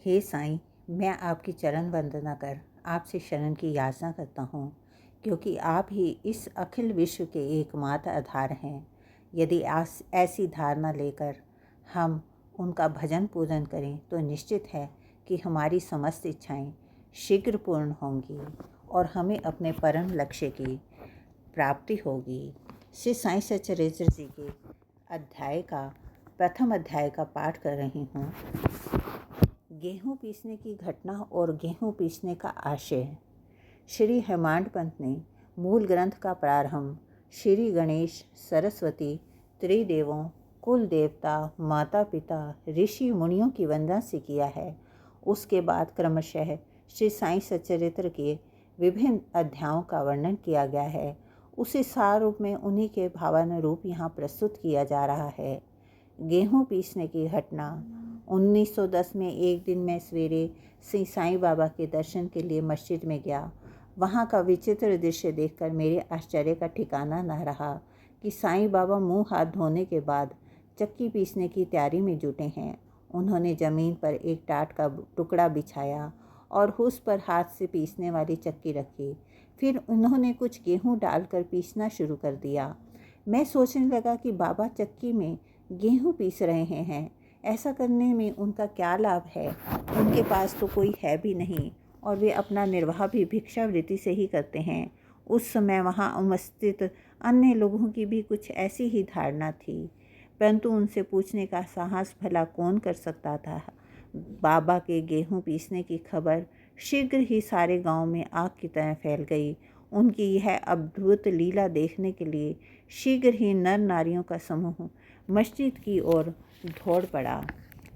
हे साईं, मैं आपकी चरण वंदना कर आपसे शरण की याचना करता हूँ, क्योंकि आप ही इस अखिल विश्व के एकमात्र आधार हैं। यदि ऐसी धारणा लेकर हम उनका भजन पूजन करें तो निश्चित है कि हमारी समस्त इच्छाएं शीघ्र पूर्ण होंगी और हमें अपने परम लक्ष्य की प्राप्ति होगी। श्री साईं सच्चरित्र जी के प्रथम अध्याय का पाठ कर रही हूँ। गेहूँ पीसने की घटना और गेहूँ पीसने का आशय। श्री हेमाड पंत ने मूल ग्रंथ का प्रारंभ श्री गणेश, सरस्वती, त्रिदेवों, कुल देवता, माता पिता, ऋषि मुनियों की वंदना से किया है। उसके बाद क्रमशः श्री साईं सच्चरित्र के विभिन्न अध्यायों का वर्णन किया गया है। उसे सार रूप में उन्हीं के भावानुरूप यहाँ प्रस्तुत किया जा रहा है। गेहूँ पीसने की घटना। 1910 में एक दिन मैं सवेरे श्री साईं बाबा के दर्शन के लिए मस्जिद में गया। वहाँ का विचित्र दृश्य देखकर मेरे आश्चर्य का ठिकाना न रहा कि साईं बाबा मुंह हाथ धोने के बाद चक्की पीसने की तैयारी में जुटे हैं। उन्होंने ज़मीन पर एक टाट का टुकड़ा बिछाया और उस पर हाथ से पीसने वाली चक्की रखी। फिर उन्होंने कुछ गेहूँ डालकर पीसना शुरू कर दिया। मैं सोचने लगा कि बाबा चक्की में गेहूँ पीस रहे हैं, ऐसा करने में उनका क्या लाभ है। उनके पास तो कोई है भी नहीं और वे अपना निर्वाह भी भिक्षावृत्ति से ही करते हैं। उस समय वहाँ उपस्थित अन्य लोगों की भी कुछ ऐसी ही धारणा थी, परंतु उनसे पूछने का साहस भला कौन कर सकता था। बाबा के गेहूँ पीसने की खबर शीघ्र ही सारे गांव में आग की तरह फैल गई। उनकी यह अद्भुत लीला देखने के लिए शीघ्र ही नर नारियों का समूह मस्जिद की ओर दौड़ पड़ा।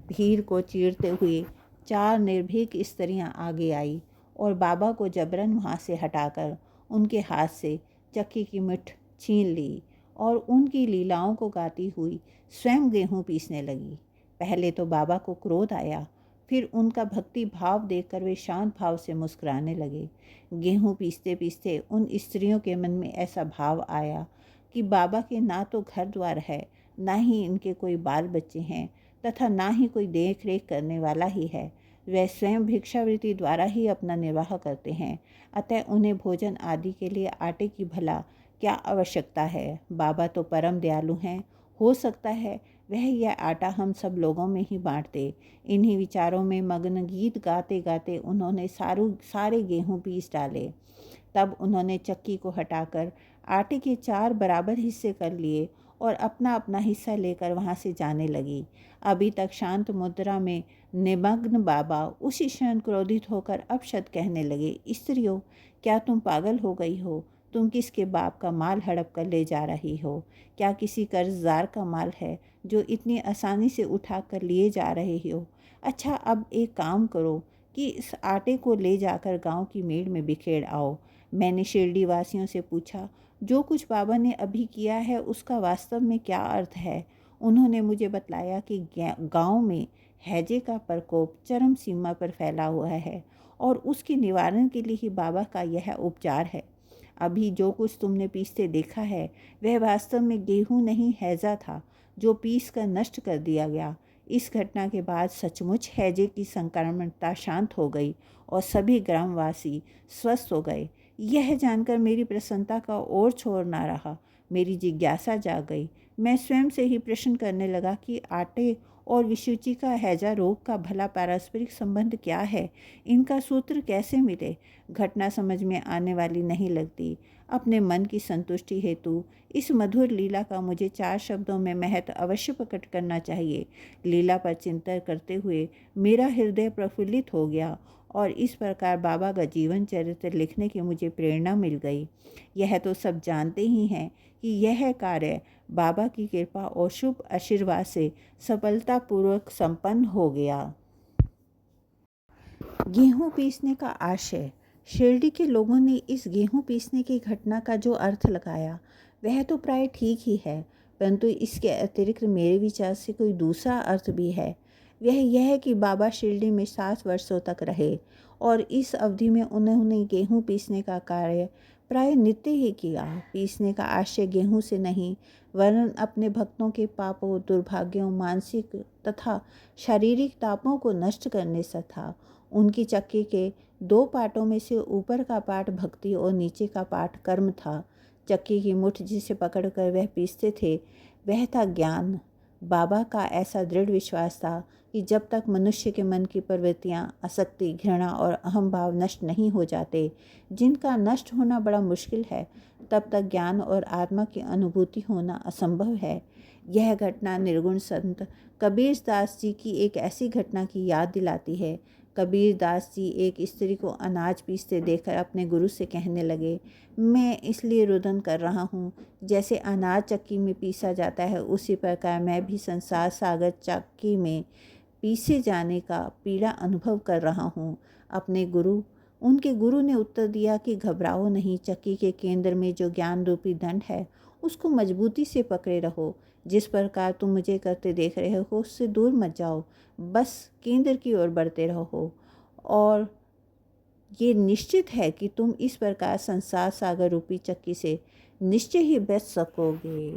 भीड़ को चीरते हुए 4 निर्भीक स्त्रियां आगे आई और बाबा को जबरन वहाँ से हटाकर उनके हाथ से चक्की की मुठ छीन ली और उनकी लीलाओं को गाती हुई स्वयं गेहूँ पीसने लगी। पहले तो बाबा को क्रोध आया, फिर उनका भक्ति भाव देखकर वे शांत भाव से मुस्कुराने लगे। गेहूँ पीसते पीसते उन स्त्रियों के मन में ऐसा भाव आया कि बाबा के ना तो घर द्वार है, ना ही इनके कोई बाल बच्चे हैं तथा ना ही कोई देख रेख करने वाला ही है। वे स्वयं भिक्षावृत्ति द्वारा ही अपना निर्वाह करते हैं, अतः उन्हें भोजन आदि के लिए आटे की भला क्या आवश्यकता है। बाबा तो परम दयालु हैं, हो सकता है वह यह आटा हम सब लोगों में ही बांट दे। इन्हीं विचारों में मग्न गीत गाते गाते उन्होंने सारे गेहूँ पीस डाले। तब उन्होंने चक्की को हटाकर आटे के 4 बराबर हिस्से कर लिए और अपना अपना हिस्सा लेकर वहाँ से जाने लगी। अभी तक शांत मुद्रा में निमग्न बाबा उसी क्षण क्रोधित होकर अपशब्द कहने लगे। स्त्रियों, क्या तुम पागल हो गई हो? तुम किसके बाप का माल हड़प कर ले जा रही हो? क्या किसी कर्जदार का माल है जो इतनी आसानी से उठा कर लिए जा रहे हो? अच्छा, अब एक काम करो कि इस आटे को ले जाकर गांव की मेड़ में बिखेर आओ। मैंने शिरडी वासियों से पूछा, जो कुछ बाबा ने अभी किया है उसका वास्तव में क्या अर्थ है। उन्होंने मुझे बतलाया कि गांव में हैजे का प्रकोप चरम सीमा पर फैला हुआ है और उसके निवारण के लिए ही बाबा का यह उपचार है। अभी जो कुछ तुमने पीसते देखा है वह वास्तव में गेहूँ नहीं, हैजा था जो पीस कर नष्ट कर दिया गया। इस घटना के बाद सचमुच हैजे की संक्रामकता शांत हो गई और सभी ग्रामवासी स्वस्थ हो गए। यह जानकर मेरी प्रसन्नता का और छोर ना रहा। मेरी जिज्ञासा जाग गई। मैं स्वयं से ही प्रश्न करने लगा कि आटे और विशुचि का हैजा रोग का भला पारस्परिक संबंध क्या है, इनका सूत्र कैसे मिले। घटना समझ में आने वाली नहीं लगती। अपने मन की संतुष्टि हेतु इस मधुर लीला का मुझे 4 शब्दों में महत्व अवश्य प्रकट करना चाहिए। लीला पर चिंतन करते हुए मेरा हृदय प्रफुल्लित हो गया और इस प्रकार बाबा का जीवन चरित्र लिखने की मुझे प्रेरणा मिल गई। यह तो सब जानते ही हैं कि यह कार्य बाबा की कृपा और शुभ आशीर्वाद से सफलतापूर्वक संपन्न हो गया। गेहूँ पीसने का आशय। शिरडी के लोगों ने इस गेहूँ पीसने की घटना का जो अर्थ लगाया वह तो प्राय ठीक ही है, परंतु इसके अतिरिक्त मेरे विचार से कोई दूसरा अर्थ भी है। वह यह है कि बाबा शिरडी में 7 वर्षों तक रहे और इस अवधि में उन्होंने गेहूँ पीसने का कार्य प्राय नित्य ही किया। पीसने का आशय गेहूं से नहीं, वरन अपने भक्तों के पापों, दुर्भाग्यों, मानसिक तथा शारीरिक तापों को नष्ट करने से था। उनकी चक्की के 2 पार्टों में से ऊपर का पार्ट भक्ति और नीचे का पार्ट कर्म था। चक्की की मुठ जिसे पकड़कर वह पीसते थे, वह था ज्ञान। बाबा का ऐसा दृढ़ विश्वास था कि जब तक मनुष्य के मन की प्रवृत्तियाँ, आसक्ति, घृणा और अहम भाव नष्ट नहीं हो जाते, जिनका नष्ट होना बड़ा मुश्किल है, तब तक ज्ञान और आत्मा की अनुभूति होना असंभव है। यह घटना निर्गुण संत कबीर दास जी की एक ऐसी घटना की याद दिलाती है। कबीर दास जी एक स्त्री को अनाज पीसते देखकर अपने गुरु से कहने लगे, मैं इसलिए रुदन कर रहा हूँ, जैसे अनाज चक्की में पीसा जाता है, उसी प्रकार मैं भी संसार सागर चक्की में पीसे जाने का पीड़ा अनुभव कर रहा हूँ। उनके गुरु ने उत्तर दिया कि घबराओ नहीं, चक्की के केंद्र में जो ज्ञान रूपी दंड है, उसको मजबूती से पकड़े रहो। जिस प्रकार तुम मुझे करते देख रहे हो, उससे दूर मत जाओ, बस केंद्र की ओर बढ़ते रहो। और ये निश्चित है कि तुम इस प्रकार संसार सागर रूपी चक्की से निश्चय ही बच सकोगे।